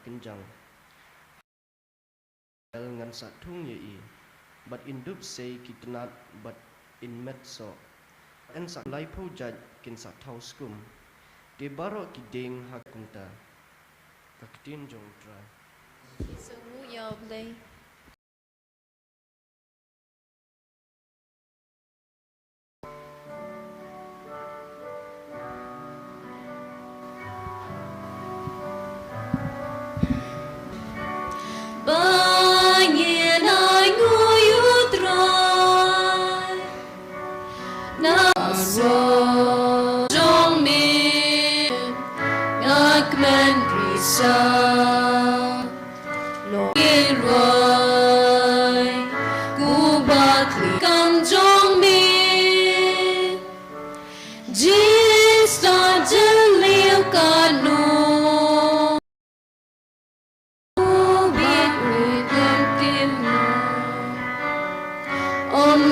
kinjang el ngan sa thung ye I but in dup say kitnat but in met so en sa lai pho jaj kin sa thau skum de baro ki ding ha kunta kaktin jong tra Isungu yablay. Bangin ay nguyutray Nasa jong min Ngakmen risa Longin roy Kubakli kam jong min Jista jalil kanu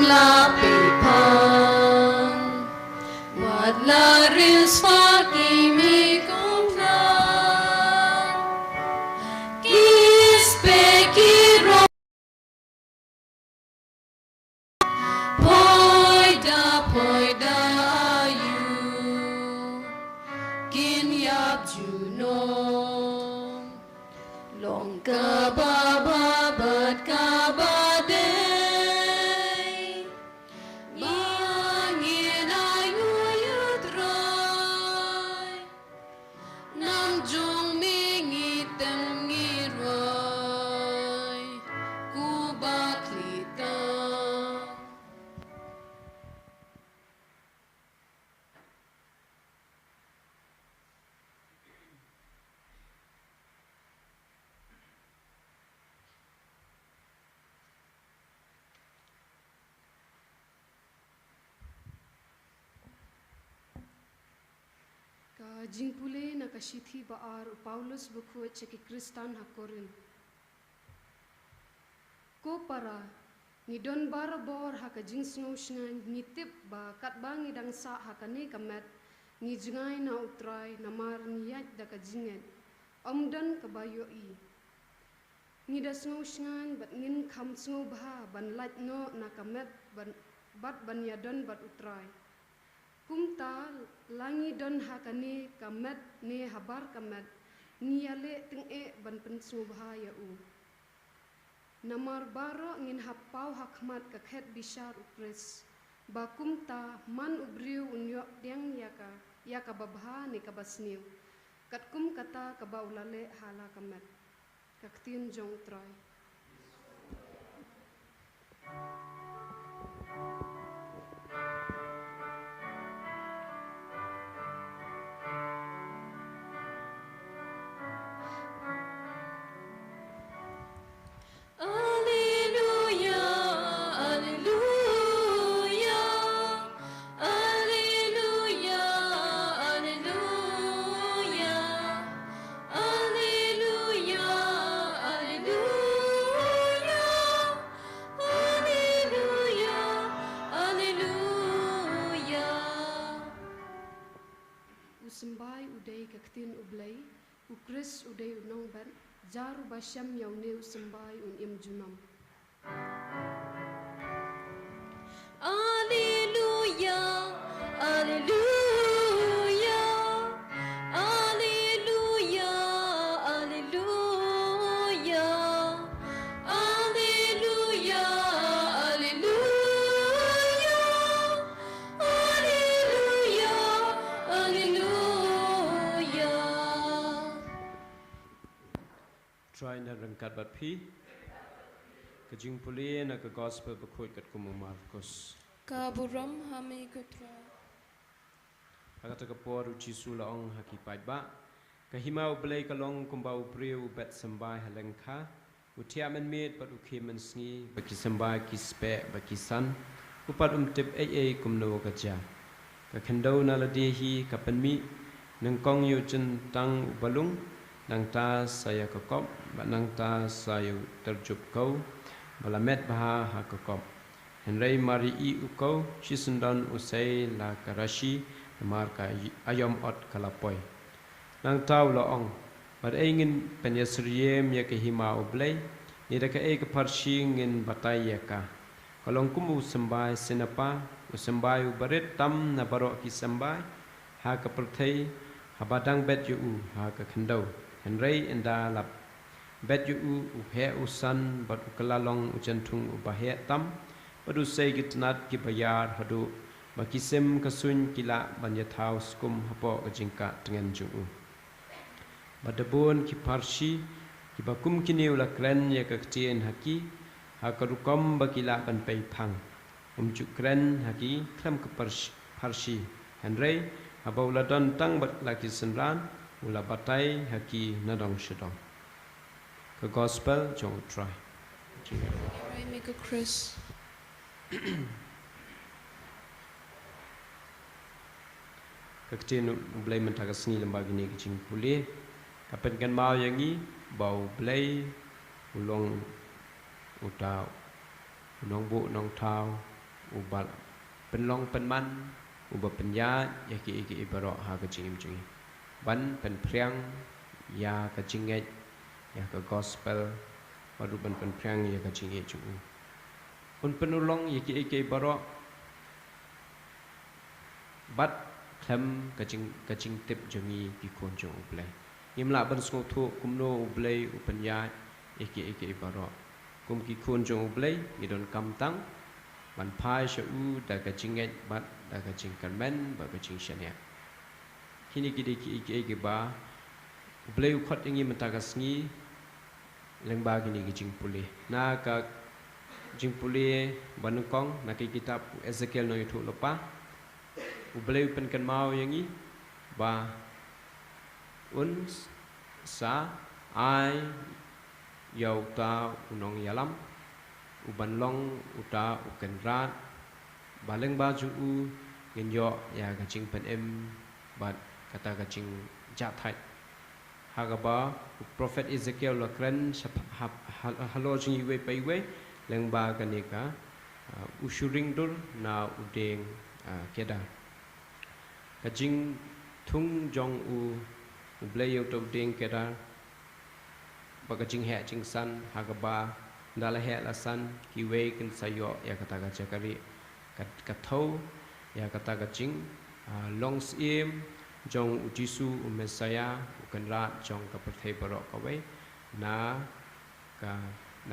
La pipang Wat la ris fakimi komplan Kis pekiro Poida ayu Kin yap junong Long kabababat kabade Jingpule na kashithi baar Paulus Bakhuid ceki Kristan hakorin. Ko para ni don bara bor haka jingsngo shngan ni tip ba kat bangi dang sa haka ni kamet ni jingai na utrai na mar ni yat da ka jinget omdan ka bayo I. Ni da sngo shngan bat ngin kham sngo bha ban lat no na kamet bat ban ya don bat utrai. Kumta langi don hakani kamet ne habar kamet niale ting ban pensung bahaya u. Namar baro ngin hapau hakmat kakhet bishar ukres. Bakumta man ubriu unyo diang yaka babha ni kabasniu. Katkum kata kabaulale hala kamet. Kaktin jong try. Usembai uday kaktin ublay, ukris uday unong ban, jaru basyam yaune usembai im junam. Alleluia, alleluia, alleluia, alleluia, alleluia, alleluia, alleluia, alleluia. Try na rangkat bat pi. Kajing puli na ka gospel Bakhuid kat kumu Marcos. Kaburam hami kutra. Agata ka por uci sulaong haki Peit ba. Kahimau belai kalong kumbau priu bet sambai halengka. Utiamen mit pat ukimen sngi baki sambai ki spe baki san. Upat tip kumno kaja. Ka kendo na ladehi kapenmi nang kong yu chen tang balung nang ta saya kokop ba nang ta sayu terjup kau balamet baha hakokop. Henry mari I ukau shisundon usai la karashi marka ayom ot kalapoi. Nang tau laong pada ingin penyesriem ya ke hima oblay ni dah ke parsi ingin batai ya ka kalau kumu sembai senapa sembai ubarit tam na barok ki sembai ha ke perthai ha badang bet yu ha ke khendau henrei enda lap bet yu he usan bat kelalong ujantung ubahe tam padu sei gitnat ki bayar hadu bakisim kasun kila banyathau skum hapo kejingka dengan juu badabun ki parsi ki bakum kini ula kren ya kektien haki ha karukom bakila ban pei phang umjuk kren haki klam ke parsi henrei habaula don tang bat laki senran ula batai haki nadong shedong ke gospel jong try I make a Chris. Kektien belai mentaka seni lembaga ni kecing pulih kapan kan mau yang ni bau belai ulong utau unong bu nong tau ubal penlong penman ubah penja ya ki ibarok ha kecing macam ni ban pen priang ya kecing ya ke gospel baru ban pen priang ya kecing cu un penulong ya ki ibarok bat tham kacing tip jongi ki kon jong ublai imla ban sngo thu kumno ublai upanya eke baro kum ki kon jong ublai idon kamtang ban pai sha u da kacing bat da kacing karmen ba kacing shania kini ki eke ba ublai ukhot ingi mentagasngi lengba gini kicing pulih na ka jing pulih banukong na ki kitab Ezekiel no itu lepa ublai penkan mau yang ni ba uns sa ai yau ta unong yalam uban long uta ukenrat baleng ba ju u ngin yo ya kacing pen em bat kata kacing jathai hagaba prophet Ezekiel lakran halo jing iwe paiwe leng ba kanika usuring dur na udeng keda kajing thung jong u blay to ding keda bagajing he jing san hagaba dala he la san kiwe kin sayo ya kata ka jakari kathau ya kata ka jing long sim jong ujisu umesaya ukanra jong ka perthai barok kawe na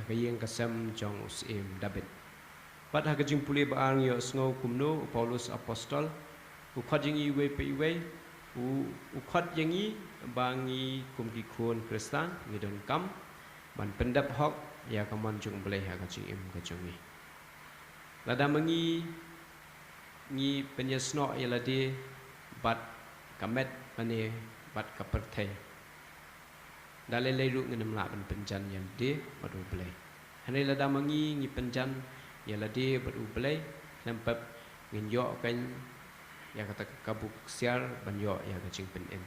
kayeng kasam jong usim david pat hagajing puli baang yo sngo kumno Paulus apostol ukhot yang iwe pe iwe ukhot yang i bangi kumki khon kristan ngidon kam ban pendap hok ya kaman jung belai ha kacing im kacung ni lada mengi ngi penyesno ya lade bat kamet mane bat kaperthai dalai leru ngenam la ban penjan yang de badu belai hane lada mengi ngi penjan ya lade badu belai lempap nginyo kan ya kata kabuk siar banyo ya kacing penem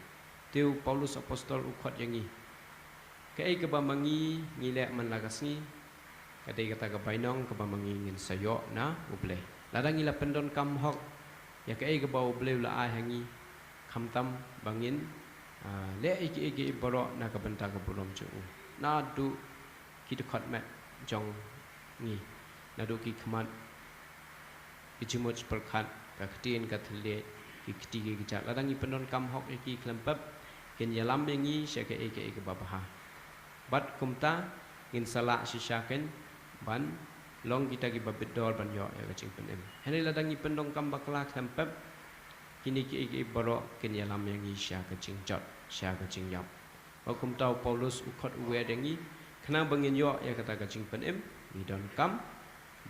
tiu Paulus apostol ukhot yang ni kai ke bamangi ngilek manlagasni kadai kata ke bainong ke bamangi ngin sayo na ublei ladang ila pendon kam hok ya kai ke bau ublei la ai hangi khamtam bangin le iki boro na ka benta ka bulom chu na du ki khot mat jong ni na du ki khmat ichimot perkhat kaktin kathile kikti ki jak ladang i pendon kam hok iki klempap kin yalam yangi syake eke babaha bat kumta ngin salak sisyaken ban long kita ki babedol ban yo ya kacing penem hene ladang i pendong kam bakla klempap kini ki eke borok kin yalam yangi sya kacing jot sya kacing yap bakum tau Paulus ukhot uwe dengi kena bangin yo ya kata kacing penem ni don kam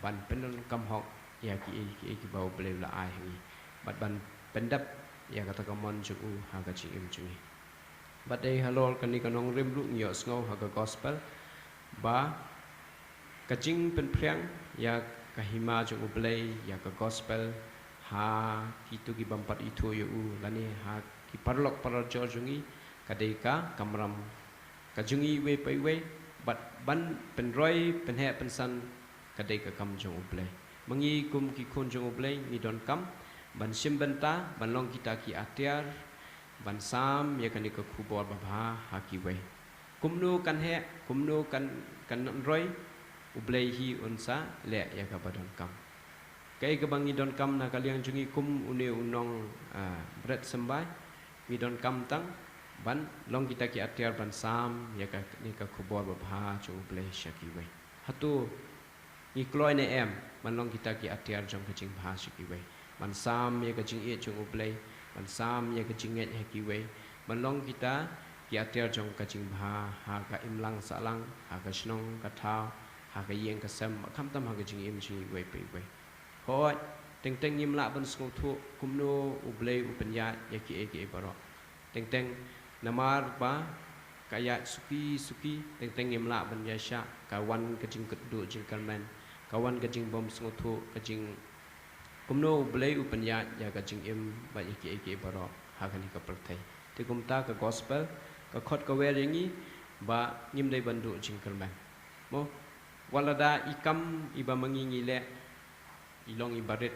ban pendon kam hok ya ki bau belai la ai ni bat ban pendap ya kata kamon chu ha ka chi im chu bat dei halol kan ni kanong rim lu ngyo sngo ha ka gospel ba kaching pen priang ya ka hima chu belai ya ka gospel ha ki tu ki bampat itu yu lani ha ki parlok parar jo jungi kadei ka kamram ka jungi we pai we bat ban pen roi pen he pen san kadei ka kam jong belai mengi kum ki khon jong oblei ni don kam ban sim benta ban long kita ki atiar ban sam ya kan ni ka khubor babha hakiwe kumnu kan he kumnu kan roi ublei hi unsa le ya ka badon kam kai ka bangi don kam na kaliang jungi kum une unong berat sembai mi don kam tang ban long kita ki atiar ban sam ya ka ni ka khubor babha chu ublei shakiwe hatu ni kloi ne em ban long kita ki atiar jong ka jing bha shakiwe ban sam ya ka jing e chung ublei ban sam ya ka jing et hakiwe ban long kita ki atiar jong ka jing bha ha ka imlang salang ha ka shnong ka tha ha ka yeng ka sam kham tam ha ka jing im chi we pe we hoi teng teng yim la ban skong thu kumno ublei upanya ya ki e baro teng teng namar ba kaya suki teng teng yim la ban ya sha kawan ka jing kedu jing kalman kawan ka jing bom skong thu ka jing kumno ublei upanya ya ka jing im ba ya ki e baro ha ka ni ka perthai te kumta ka gospel ka khot ka we ringi ba ngim dei bandu jing kalman mo walada ikam iba mangingi le ilong ibarit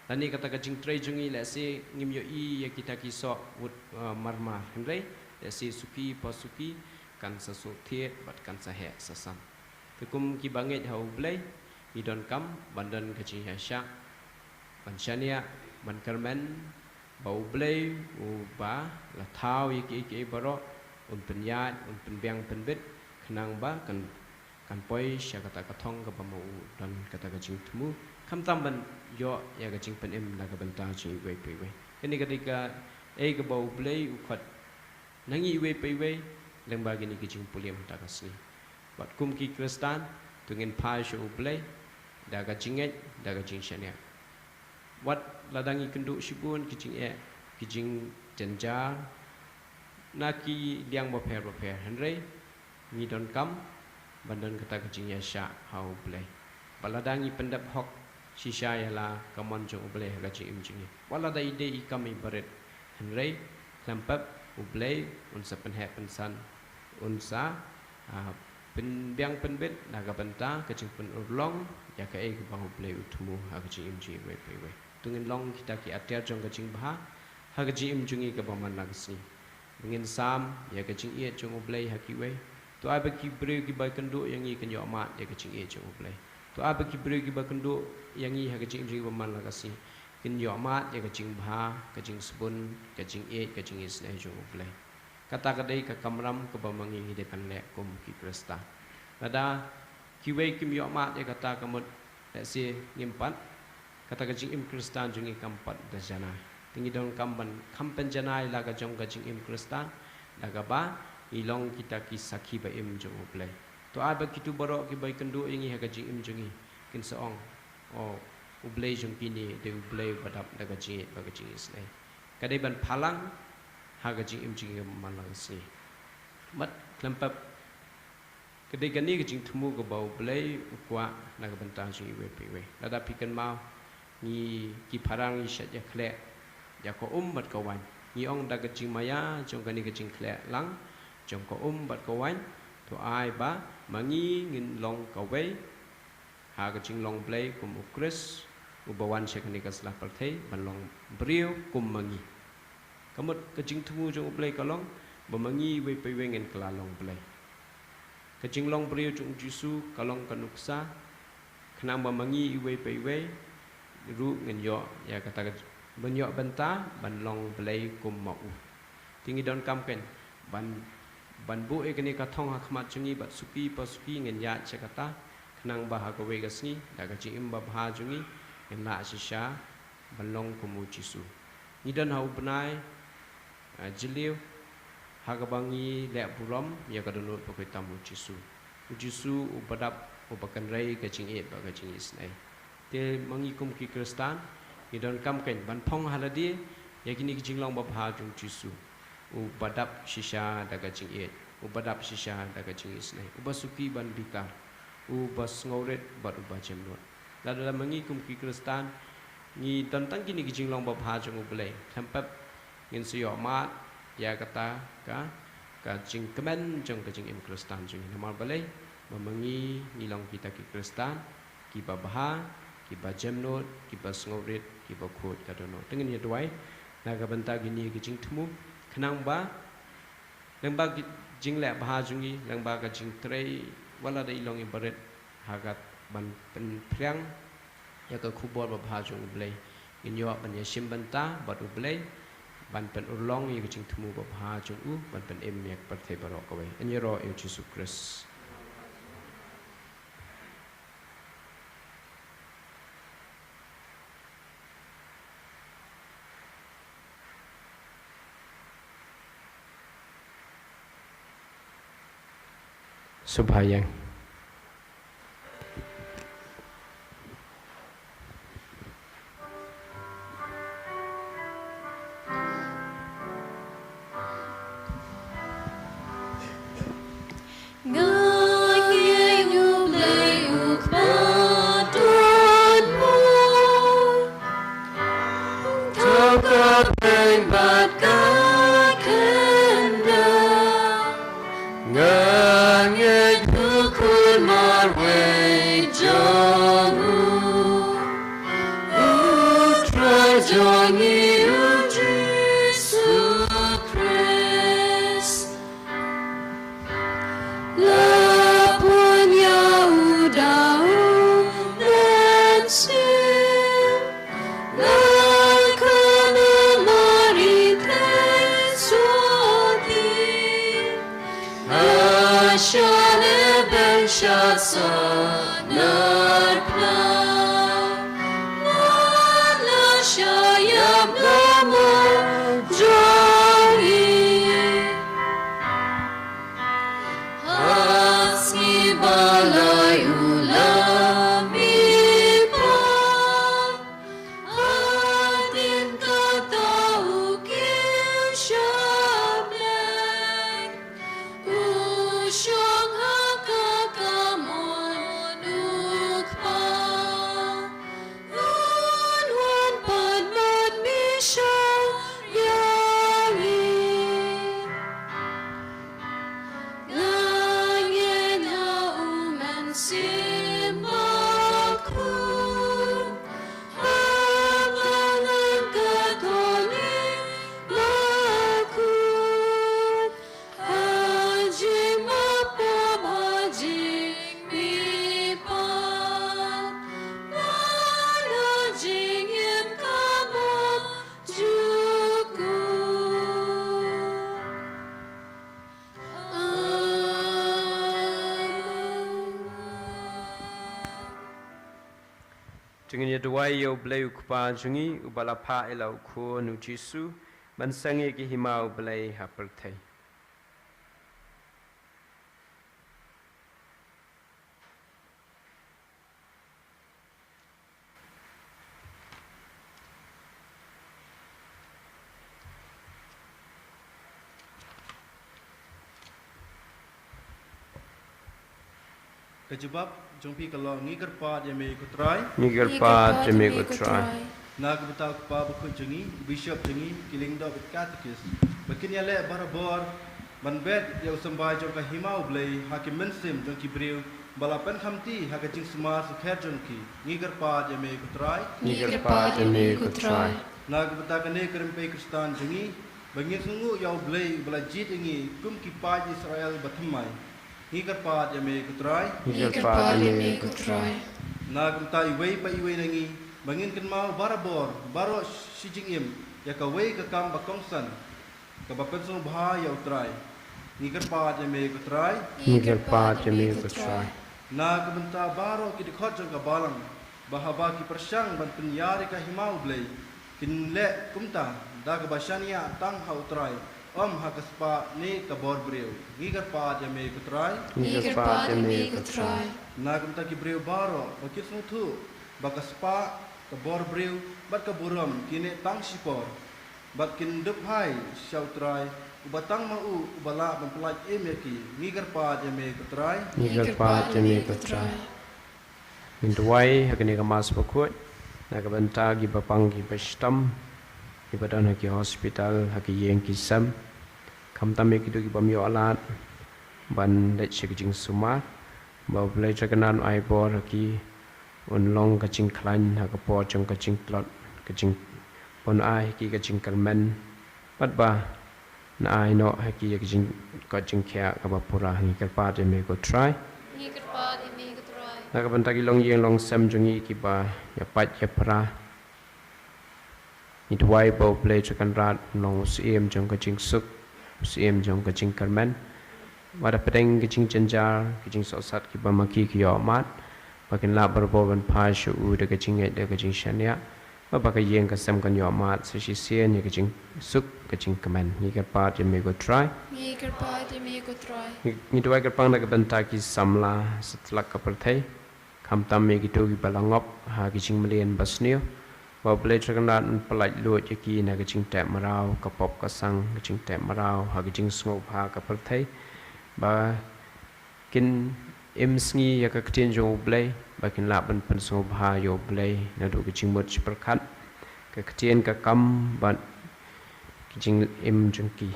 tani kata kajing tray jungi le se ngim yo I ya kita kisok wut marmar hendrai le se suki pasuki kan sasu thiet bat kan sahe sasam tekum ki banget hau blai I don kam bandan kajing hasya ban shania ban karmen bau blai u ba la thau ki baro un penyat un penbiang penbit kenang ba kan poi sya kata katong ka pamau dan kata kajing temu kam tamban yo ya ka jing pen em la ka banta chi we pe we kini ketika ka bau blai u khat nangi we pe we leng ba gini ki jing puliam ta ka sni bat kum ki kristan tungin pa shu blai da ka jinget da ka jing shania wat ladangi kendu shibun ki jing janjar na ki liang ba pher henrei ni don kam bandan kata ka jing ya sha hau blai baladangi pendap hok shisha yala kamon jong ublei ha chi imjingi wala da ide I kami baret henrei lampap ublei unsa penhe pensan unsa penbiang penbet naga benta kecing pen urlong ya ka ke bang ublei utmu ha chi imji we pe we tungin long kita ki atia jong kecing bha ha chi imjingi ka baman lagsni bengin sam ya kecing ie jong ublei ha ki we to abe ki bre ki ba kendu yang I kenyo mat ya kecing ie jong ublei to abe ki bre ki ba kendu yang I ha kecing imji baman lagasi kenyo mat ya kecing bha kecing sebun kecing ie kecing isnai jong ublei kata kadai ka kamram ka bamangi de pan le kum ki krista nada ki we kim yo mat ya kata kamut le si ngimpat kata kecing im kristan jungi kampat da jana tingi don kamban kampen janai la ka jong kecing im kristan daga ba ilong kita ki sakhi ba im jong ublei to abe kitu borok ki bai kendu yang I ha kecing im jungi kin seong oh ublei jong kini de ublei badap daga jing ba kecing isnai kadai ban phalang ha kecing im jing malang si mat klempap kadai gani kecing temu ke bau blei ukwa na ka bentang jing we pe we lada pikan mau ni ki parang I shat ya khle ya ko mat kawan ni ong da kecing maya jong gani kecing khle lang jong ko bat kawan to ai ba mangi ngin long ka we ha kecing long blei kum ukris ubawan syakani ka slah parthai ban long brio kum mangi kamut kecing temu jong ublei kalong bamangi we pe we ngen kelalong blei kecing long brio jong jisu kalong kanuksa kenang bamangi we pe we ru ngen yo ya kata benyo benta ban long blei kum mau tingi don kam ken ban bu e kini ka thong ha khmat jungi bat suki pasuki ngen ya chakata kenang ba ha ka we gasni da ka jing im ba bha jungi ngen la shisha ban long kum jisu ni dan hau benai jiliu hagabangi le buram ya kadonut pakai tamu jisu ubadap ubakan rai kacing e ba kacing isnai te mangikum ki kristan idon kam ken ban phong haladi ya kini kicing long ba bha jung jisu ubadap shisha da kacing e ubadap shisha da kacing isnai ubasuki ban bika ubas ngauret bat ubajemnot la dalam mangikum ki kristan ni tentang kini kicing long ba bha jung ublei tempap ngin siyo mat ya kata ka jing kemen jong ka jing im kristan jing namal balai memengi nilong kita ki kristan ki babha ki bajemnot ki basngobrit ki bakhut kadono dengan ya duai naga benta gini ki jing temu kenang ba lang ba jing le bah jungi lang ba ka jing trei wala da ilong ibaret hagat ban pen priang ya ka khubor ba bah jung blai in yo ban ya sim ban ta ba du blai ban pen urlong yi ka jing thumu ba bah jung u ban pen em yak par thei barok ka wei an yo ro eu Jesus Christ Subhayang Dengan ya dua yo blai ukpa jungi ubala pha ela ukho nu jisu ban sange ki himau blai ha perthai Kejebab jompi kalau ngiger pa jeme kutrai ngiger pa jeme ko try nag betal pa bakhuid jengi bishop jengi kiling do katekis bakin ya le barabor ban bet ya sambai jong ka himau blai hakim mensim jong ki briu balapan khamti ha ka jing smar su kher jong ki ngiger pa jeme kutrai nag betal kane kerempe kristan jengi bangin sungu ya blai belajit ingi kum ki pa Israel bathmai ngiger pa jeme kutrai nag betal iwei pa iwei nangi bangin kan mau barabor baro sijingim ya ka wei ka kam bakongsan ka bapen sung bha ya utrai ngiger pa jeme kutrai na ka benta baro ki dikhot jong ka balang bahaba ki persang ban penyari ka himau blai kin le kumta da ka basania tang ha utrai om ha ka spa ni ka bor breu ngiger pa jeme kutrai na ka benta ki breu baro bakis sung thu baka spa ka bor breu bat ka buram kine tang sipor bat kin dup hai sautrai ubatang mau ubala mempelaj emeki ngiger pa jeme kutrai Mintuai hakini ka Mass Bakhuid na ka banta gi bapang gi bestam gi badan haki hospital haki yeng ki sam kam tame ki gi bamyo alat ban le chekjing suma ba blai chakanan ai bor haki un long ka ching klan ha ka po chong ka ching plot ka ching pon ai ki ka ching kalmen pat ba na ai no haki ya jing ko jing kya ka ba pura ni ka pa de me ko try Ni kerpa di me ketrai. na ka ban ta ki long yeng long sam jungi ki ba ya pat ya pra ni twai bo play chakan rat long sim jong ka jing suk sim jong ka jing karmen wada pedeng ka jing janjar ka jing so sat ki ba ma ki yo mat bakin la bar bo ban pa shu u de ka jing e de ka jing shania ba ba ka yeng ka sam kan yo mat so shi sien ni ka jing suk ka jing kamen ni ka pa de me go try Ni kerpa di me ketrai. ni twai ka pang na ka ban ta ki samla satlak ka per thai kham tam me ki to ki balangop ha ki jing mlien basnio ba play chakan rat palai lo je ki na ka jing tap marau ka pop ka sang ka jing tap marau ha ki jing sngo ha ka per thai ba kin em sngi ya ka ktien jo blay ba kin la ban pen so bha yo blay na do kiching mot per khat ka ktien ka kam ban kiching em jung ki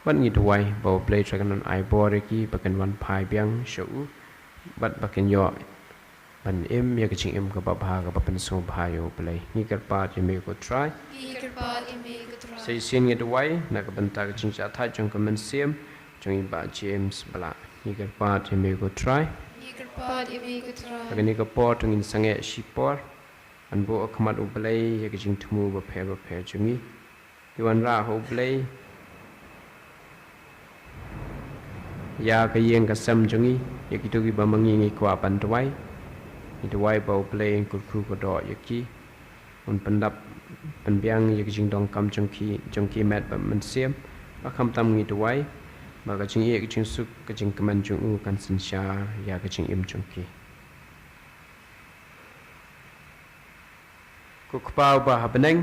ban ngi duai ba blay dragon on ai bore ki ba kan wan phai byang shu bat ba kin yo ban em ya kiching em ka ba bha ka ba pen so bha yo blay ni kar pa je me ko try Ni kerpa di me ketrai. sei sin ngi duai na ka ban ta kiching cha thai jong ka man sim jong ba james bala ni kar pa je me ko try Ni kerpa di me ketrai. Agani ka por tungin sange shipor an bo akmat ublay ya kijing tumu ba phe chungi diwan ra ho blay ya ka yeng ka sam chungi ya ki tugi ba mangi ngi kwa pan twai ni twai ba ublay kul khu ko do ya ki un pandap pan byang ya kijing dong kam chungki met ba man siam ba kham tam ngi twai ba ka ching ye kijing suk ka ching kaman chung u kan sin sha ya ka ching im chungki ku kpau ba habeneng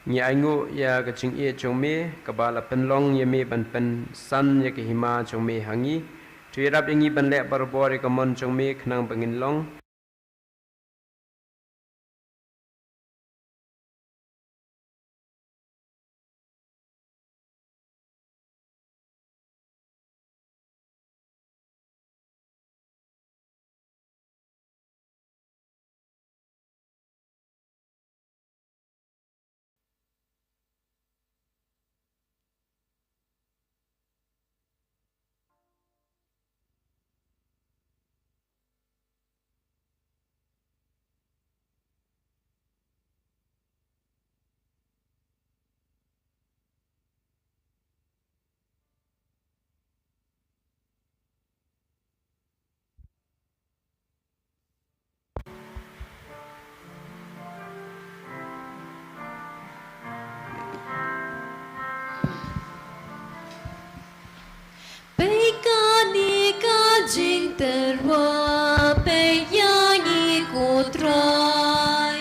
ni aingu ya ka ching e chong me ka ba la pen long ye me ban pen san ye ka hima chong me hangi tu rap yangi ban le bar bor ka mon chong me khnang bangin long Pei ka ni ka jing terwa pei ya ni ketrai.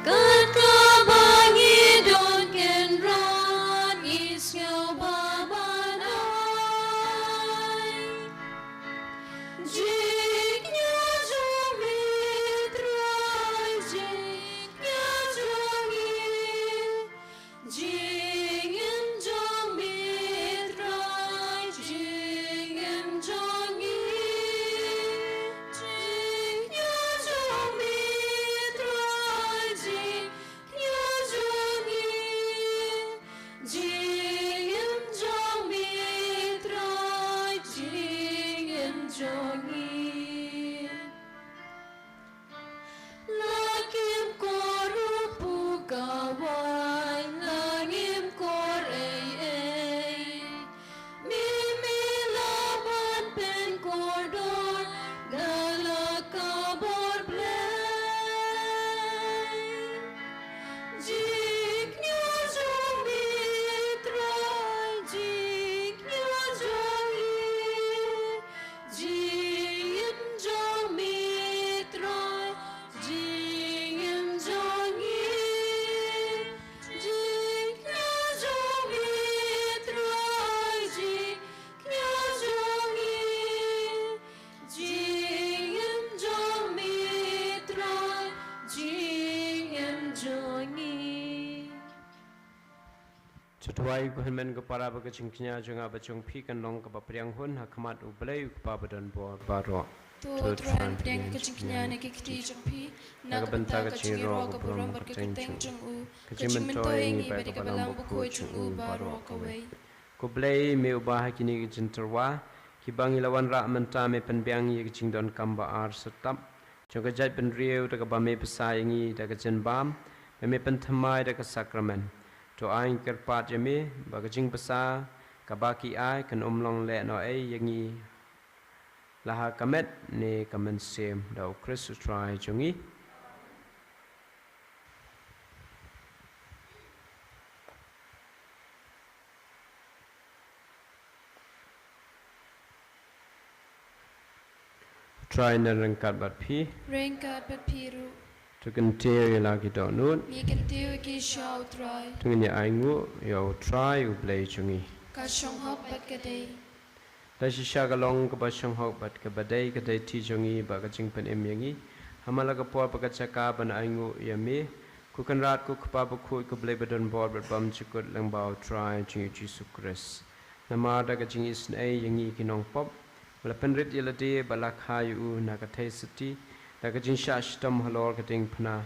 Kat ka bangi don ken ron is yo babanai. Jing nya jong mi trai jing nya jong yi. Jing em jong mi trai jing em jong yi. Jing nya jong mi trai jing nya jong yi. Jing em jong mi trai jing em jong yi. Lagim koru pugawai, lagim kor ei. Mimi laban pen kordor, galakabor blay. Jik nya jong mi trai, jik nya jong yi. Jing jong mi trai, jing jong yi. Jing nya jong mi trai, jing jong yi. Jing jong mi trai, jing jong yi. Chutwai ko men ko para ba ka ching knya jonga ba chong phi kan long ka ba priang hun ha khamat ublay pa ba dan bor ba ro Tu tran priang ka chingnya ne ki kti jong pi na ka banta ka chiro ka buram bar ka teng jong u ka chimento ingi ba ka balam bu ko chung u ba ro ka wei ko blai me ubah kini ke jinterwa ki bangi lawan ra menta me penbiang ye ke jingdon kamba ar setap jong jat pen riu ta ba me pesayangi ta ke jen bam me pen thamai ta ke sakramen to ain kerpat je me ba ke jing pesa ka ba ki ai kan long le no ai yangi laha kamet ne kamen sem dau Christus try jongi try na rengkat bat pi Rengkat bat piru. tu kan te la ki do nut Ni kan tiu ki shau try. tu ni aingu yo try u play jongi Ka shong hok bat kadai. da shi sha ga long ka ba shong hok bat ka badai ka dai ti jongi ba ka jing pen em yangi hamala ka por pa ka chaka ban aingu ya me ku kan rat ku pa ba khu ku play badon bor bat bam chikut lang bao try jingi Jesus Christ nama da ka jing is ai yangi ki nong pop wala penrit yelade balak hayu na ka thai siti da ka jing sha stam halor ka ting phna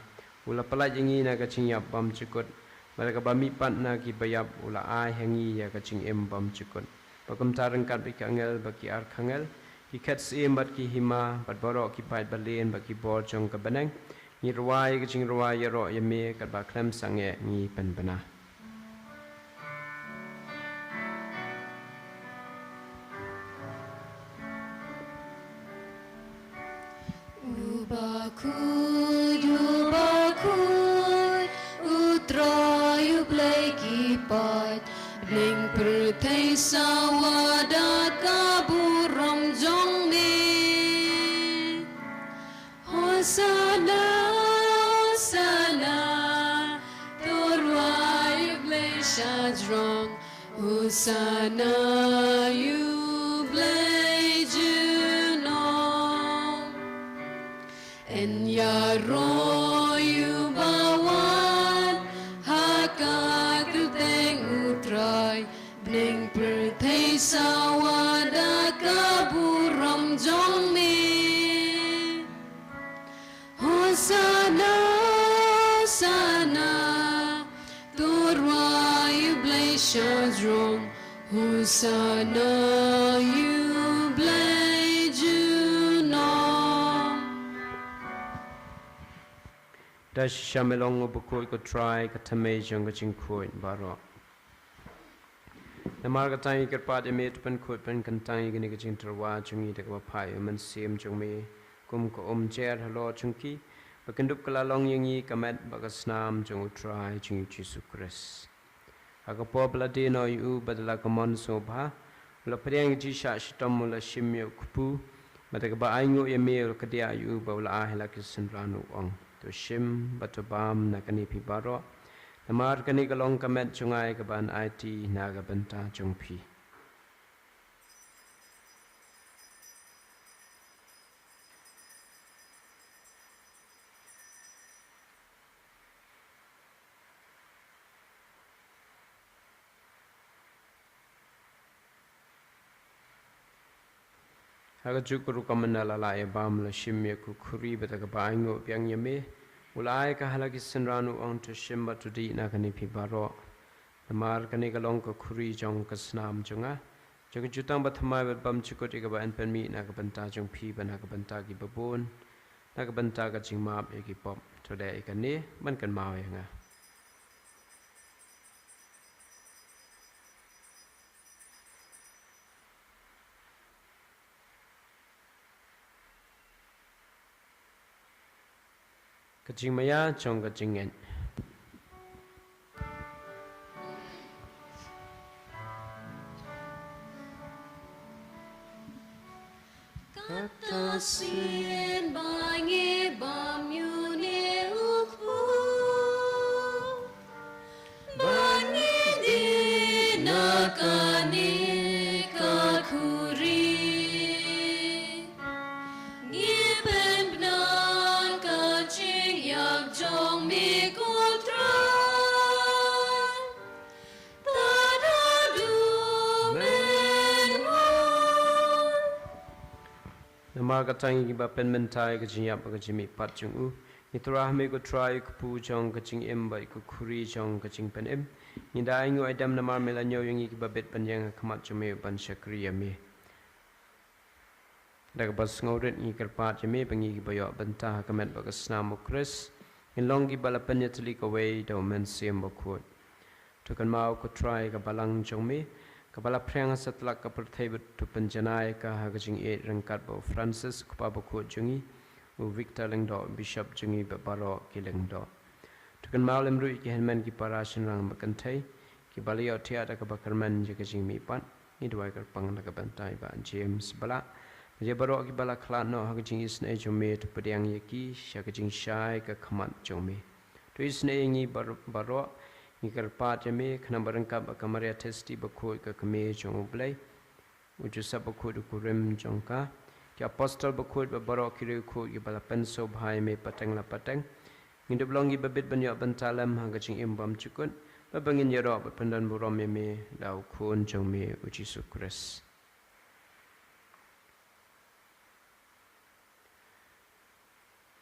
wala pala yangi na ka jing yap bam chikut wala ka ba mi pat na ki bayap wala ai hangi ya ka jing em bam chikut pakam tarang kat bi kangel baki ar khangel ki khat sim bat ki hima bat boro ki pait balen baki bor jong ka banang ni rwai ka jing rwai ya ro ya me kat ba klam sange ni pen bana Bakhuid, utroy ublay ki Peit, ning perthai sawadat kaburam jong me. Hosana, Hosana, torway ublay shajrong, Hosana ublay junong. En ya royu bawan haka kuteng utray bning perthai sawada kaburam jong me Hosana Hosana torwayu blay shadrong Hosana you blay junong da shamelong bu ko ko try ka thame jong ka jing khoi baro namar ka tai ka pa de met pen khoi pen kan tai gini ka jing terwa chungi de ka phai man sem jong me kum ko jer halo chungki bakandup kala long yangi kamet bagasnam jong try jing Jesus Christ aga popla de no yu badala ka mon so bha la priang ji sha shitam la shimyo kupu mata ka ba aingo ye me ka dia yu ba la ahla kisan ranu ong to shim batubam na kani pi baro namar kani ka long kamet chungai ka ban IT na ga banta chung pi haga jukuru kamana la la bam la shimye ku khuri beta ka baingo pyang yame ulai ka halaki sinranu on to shimba to di na kani pi baro namar kani ka long ka khuri jong ka snam junga jong jutang bathmai bat bam chikoti ka ban pen mi na ka banta jong pi bana ka banta ki babon na ka banta ka jingmap e ki pop to de ka ne man kan maw yanga kajing maya chong kajing en Kata sien bangi bam yune ukpu bangi di nakani kakuri ngipen bnan kaching yak jong mi kutran tadadu namar ka tangi ki ba pen mentai ka jing yap ka jimi pat chung u Iturah me ko try ko pu jong kaching em ba ko khuri jong kaching pen em. Ninda ingo idam namar melanyo yung ikibabit panjang kamat jume ban syakriya me. Daga bas ngaurit ngi kerpat jeme pengi bayo bentah kamet bagas namu kris. In longi balapanya teli kawai do men siam bakut. Tukan mau ko try ka balang jong me. Kapala prang setelah ka perthai tu penjanai ka hagajing rengkat ba Francis kupa bakut jungi. U Victor lengdo Bishop jungi baro ki lengdo. Tukan mau lemru ki henman ki parashin rang bakantai. Ki baliau tiada ka bakarman jaga jing mi pat. Ni dua ka pang ka bantai ba James bala. Dia baru ki bala klat no hagajing isne jome tu pediang yaki hagajing syai ka khamat jome. Tu isne ngi baru ni kerpat jame kena berengkap kamaria testi bakut ka keme jong blai. Uju sab bakut ku rem jongka. Ki apostol bakut baru kiri ku ki bala penso bhai me pateng la pateng. Ngi blongi babit banyak bentalam hagajing imbam cukun. Babangin yaro pendan burom me dau kun jome uji sukres.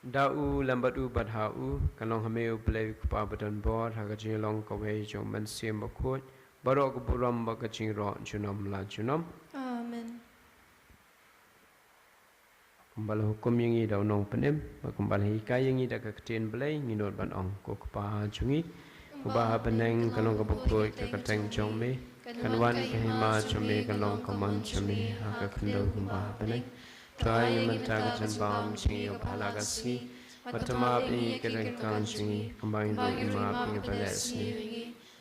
Dau lambat u badhau kalong hameu play kupa badan bor hagajing long kawai jong man sim bakut barok buram bagajing ro junam la junam. Amen. Kumbal hukum yang i dau nong penem kumbal hikai yang i dak ketin belai nginot ban ong ko kupa jungi kubah beneng kalong kabukut ka kateng jong me kanwan kahima jome kalong kaman jome hagakendo kumbah beneng Try mentaga bam singi opalagasi Matamab ni kerengkan singi Kembang do imab ni balesni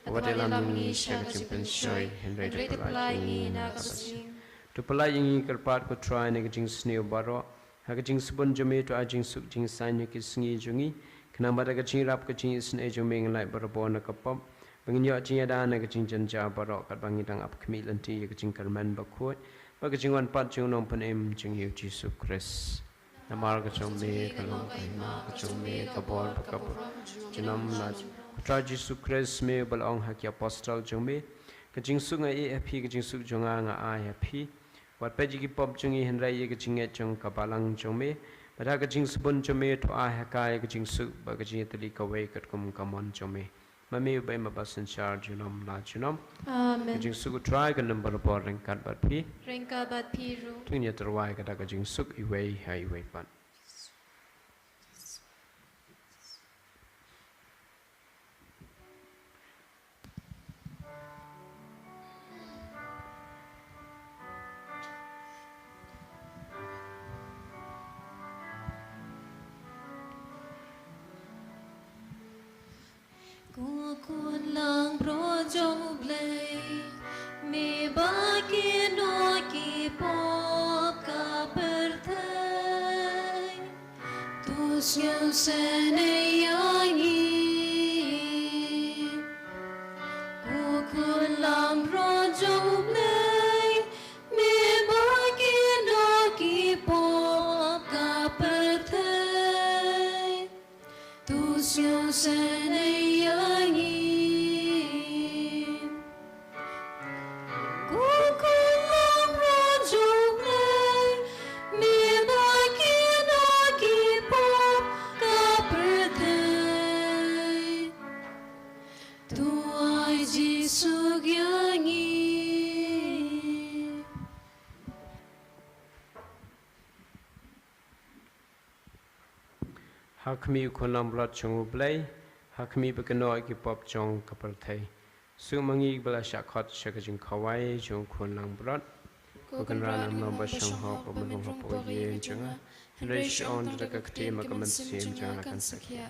Wadalam ni syagajing pensyoy Henry de palay ni nakabasi Tu palay ingi kerpat ko try negajing sniw baro Hagajing subon jome to ajing suk jing sanyo ki singi jungi Kenamba dagajing rap kajing isne jome ngalai barabo nakapop Banginyo jing ada negajing janja baro Kat bangidang ap kemilanti yagajing karman bakut Bagajingwan pat jung nong panem jing yu Jesu Christ. Namar kachong me kalong kahima kachong me kabor bakabor. Jinam laj. Kutra Jesu Christ me balong haki apostol jung me. Kajing suk nga happy kajing suk jung nga happy. Wat peji ki pop jung i henrai ye kajing jung kabalang jung me. Bada kajing subun jung me to hakai kajing suk bagajing tali kawai kat kum kamon jung me. Mami ubay mabasan charge junam la junam. Amen. Kajing suk try ka number bor ringkat bat pi. Ringkat bat piru. Tunya terwai kata kajing suk iway hai iway pan. Kukun lang brojo blay Me baki no ki pop ka pertay Tus yung sene yangi Kukun lang brojo blay Me baki no ki pop ka pertay Tus yung sene Hakmi ukonam blat chungu blay. Hakmi bekeno ki pop chong kaperthai. Sumangi bala syakhat syakajing kawai jong kunlang blat. Kukan ranam namba syang hop pemenung hapo ye jenga. Henry on daga kete makaman sim jangan akan sakya.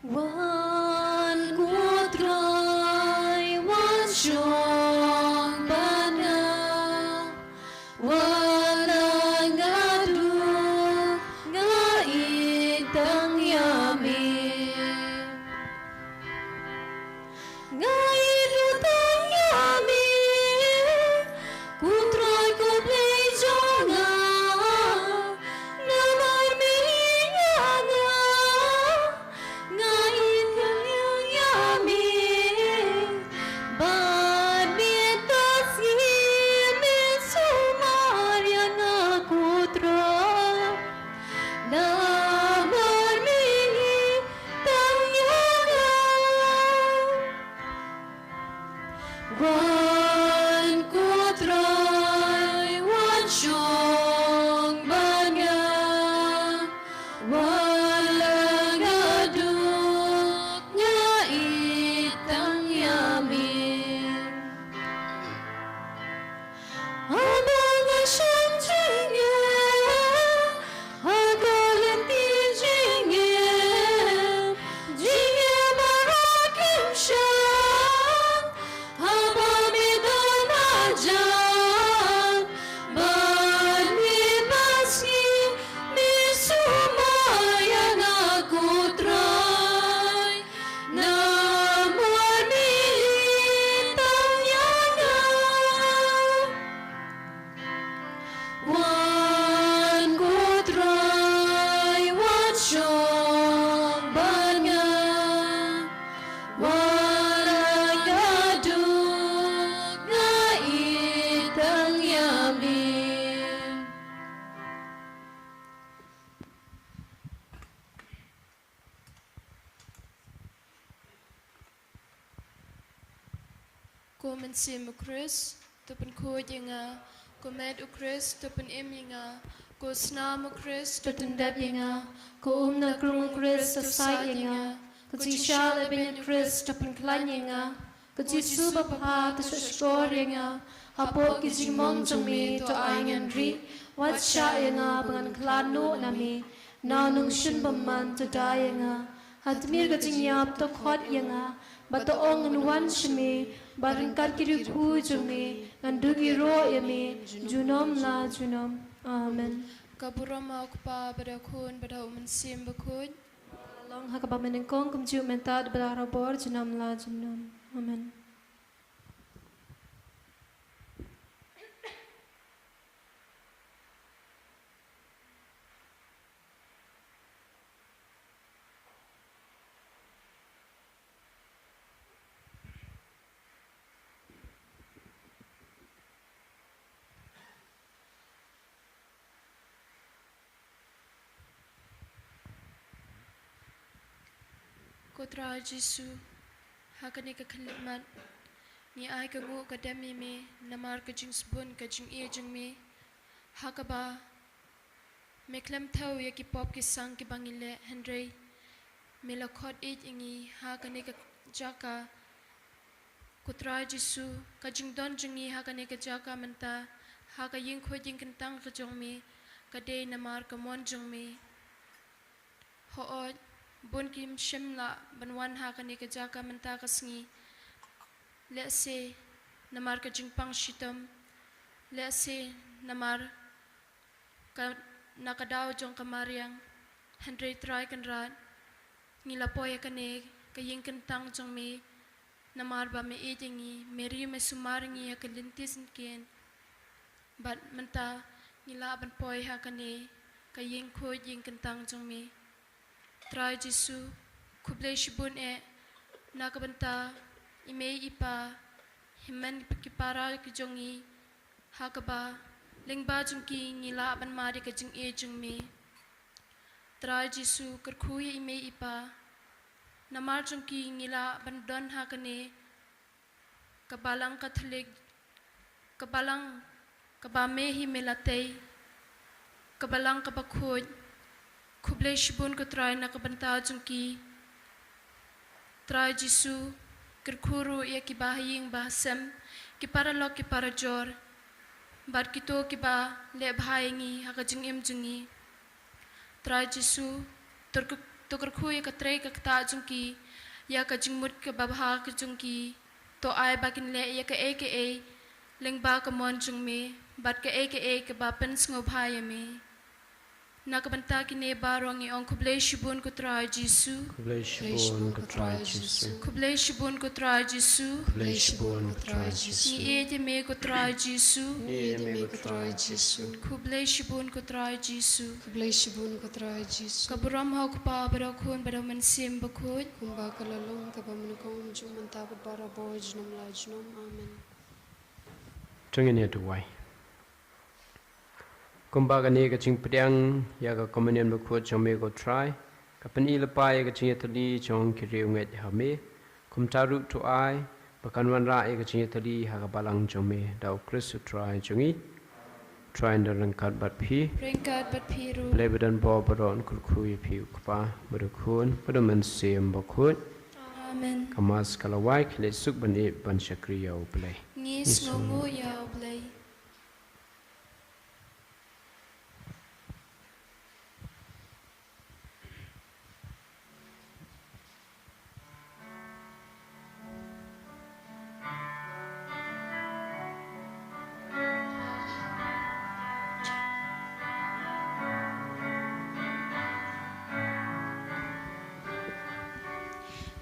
Wan kutrai wan shong bana wan ngadu ngai tang yami ngai lu tang yami kutrai ko play jonga namar mi nga ngai tang yami bad mi tasi mi sumaria na kutrai namar mi tang yanga wan kutrai wan shong banya wan langaduk nyai tang yamin abang asyam jingye agalan ti jingye jingye barakim syam abang medan ajan ban mi pasi mi sumayang aku try namar mi tang yanga wan kutrai wan shong banya wan ngaduk ngai tang yamin Komen sim Chris, tupen ko yenga, komed Chris, tupen im yenga, ko snam Chris, tupen deb yenga, ko na krung Chris, to sai yenga, ko ti shale ben Chris, tupen klan yenga, ko ti suba pa, to shor yenga, hapo ki jimong jumi, to aingen ri, wat sha yenga, bangan klan no nami, na nung shun baman, to da yenga, hadmir ka jingyap, to khot yenga, bato ong an wan shimi, barangkat kiri ku jumi, ngandugi ro yami, junom la junom. Amen. Kaburama kupa pada kun pada Mass Bakhuid. long hakapamanengkong kumju mentad belarabor junam la junam amen Kotra Jesu, hakane ka khalimat, ni ai ka ngu ka dami me, namar ka jing spun ka jing e jing me, hakaba, me klam thau ya ki pop ki sang ki bangile Henry, me la khot e ingi hakane ka jaka, Kotra Jesu, ka jing don jingi hakane ka jaka menta, haka ying khoi jing kentang ka jong me, ka de namar ka mon jong me, hoot. Bun kim shimla banwan ha ka ni ka jaka menta ka sngi le se namar ka jingpang shitam le se namar ka nakadaw jong kamariang Henry try kan rat ngila poya ka ne ka ying kentang jong me namar ba me ejengi meri me sumaringi ka lintis ken bat menta ngila ban poy ha ka ne ka ying kho ying kentang jong me Try Jesu, kublay shibun nakabanta, ime ipa, himan kipara kijongi, hakaba, lingba jungki ngila aban mari kajing jung me. Try Jesu, kerkuya ime ipa, namar jungki ngila aban don hakane, kabalang katolik, kabalang kabamehi melatay, kabalang kabakhod, Kublay shibun ko try na kabanta jungki try Jesu kerkuru ya kibahing bahasam kiparalok kiparajor bar kito kiba le bhaingi hakajing im jungi try Jesu to kerkhui ka trei ka ta jungki ya ka jingmut ka babha ka jungki to ai bakin le ya ka aka leng ba ka mon jungme bat ka aka ka ba pen sngophaya me nakabanta kine barong i ong kublay shibun ko tra Jisu Kublai shibun ko try Jisu. kublay shibun ko tra Jisu Kublai shibun ko try Jisu. ni ete me ko tra Jisu Ni me ko try Jisu. kublay shibun ko tra Jisu Kublai shibun ko tra Jisu. kaburam ha ko pa baro kun baro man sim bakhud Kumba kalalong kapamanakong juman tapat para boj nom lajnom. Amen. Tungin ya tuwai. Kumbaga ni ka ching pediang ya ka communion bakhuat chome ko try. Kapani lepai ka ching tali chong kiri unget ha me. Kum taru tu ai bakan wan ra ka ching tali ha ka balang chome dau Kristu try chungi. Try nda rangkat bat phi. ringkat bat phiru Play badan bo baron kurkhui phi ukpa badukun baduman sem bakhuat. amen Kamas kalawai kile suk bani ban shakriya uplay. ngis ngongu ya oblay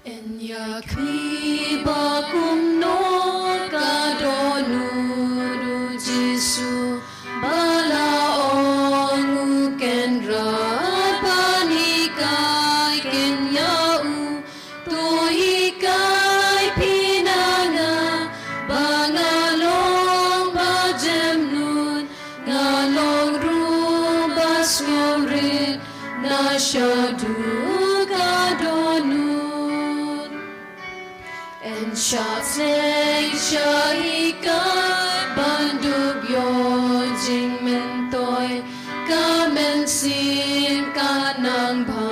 En yakni bakum no kadonu Jisu bala ongu kendra panikai kenyau toikai pinanga bangalong bajemnun ngalong rubas ngaurin nasyadu kadonu En shateng shahikai bandub yon jing mentoy kamen sin kanang ba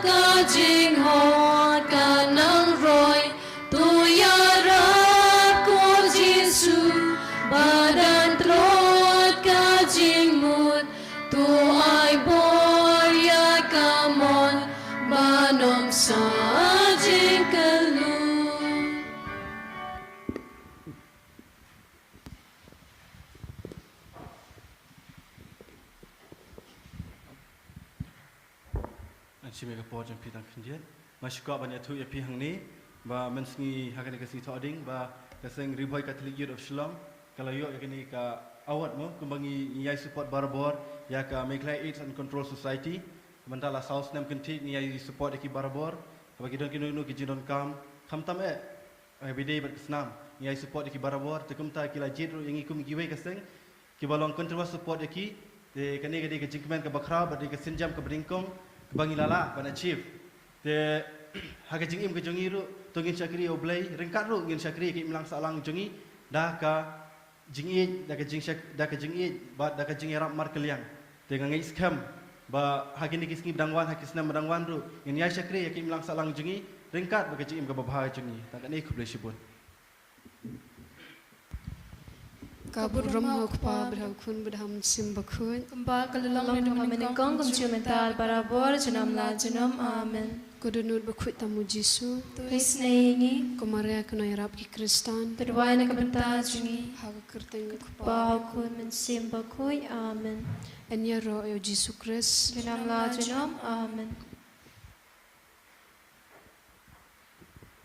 ka jing hot kanang roy tuyarap ko Jisu badan trot ka jing mut tu ay bor ya kamon banom sa jing kalu Chime ka po jam pitang khindian mashka ban ya thu ya pi hangni ba mensngi hakani ka si thoding ba kaseng riboy Catholic Youth of Shillong kalayo yakini ka awat mo kumbangi yai support barabor ya ka Meklai AIDS and Control Society mandala South Nam Kinti ni yai support ki barabor ba kidon kinu ki jidon kam khamtam everyday bat snam ni yai support ki barabor tekumta kila jidro yang ikum giwe kaseng ki balong control support ki te kani gadi ka jingmen ka bakra ba di ka sinjam ka bringkong bangi lala ban achieve te haga jingim ke jongi ru tongin syakri oblay ringkat ru ngin syakri ki mlang salang jongi dah ka jingi dah ka jingi ba dah ka jingi rap mar keliang te ngai scam ba hagi ni kisni bdangwan hakisna bdangwan ru ngin ya syakri ki mlang salang jongi ringkat ba ka jingim ka babha jongi tak ni khuble shibun Kabur ramah kupa berhakun berham sim bakhuat. Kumba kalalong ni mamaningkong kumchumental barabor janam la janam amen. Kodunut bakhuat tamu Jisu. Tuis naingi Kumaria kena yarap ki Kristan. terwai na kabanta jungi Haga kerteng kupa. bahukun mensim bakui amen. Enya roh yo Jisu Kris. Janam la janam amen.